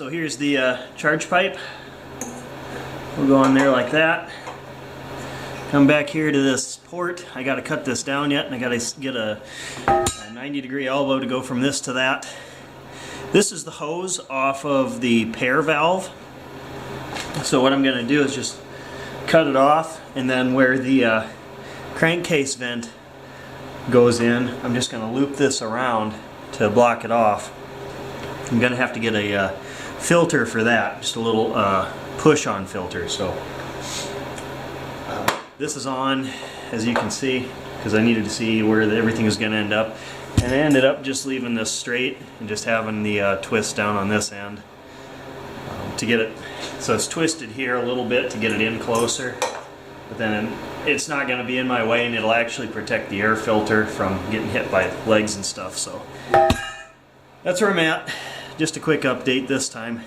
So here's the charge pipe. We'll go on there like that. Come back here to this port. I got to cut this down yet, and I got to get a 90-degree elbow to go from this to that. This is the hose off of the pair valve. So what I'm going to do is just cut it off, and then where the crankcase vent goes in, I'm just going to loop this around to block it off. I'm going to have to get a filter for that, just a little push-on filter. So this is on, as you can see, because I needed to see where everything is going to end up, and I ended up just leaving this straight and just having the twist down on this end to get it. So it's twisted here a little bit to get it in closer, but then it's not going to be in my way, and it'll actually protect the air filter from getting hit by legs and stuff. So that's where I'm at. Just a quick update this time.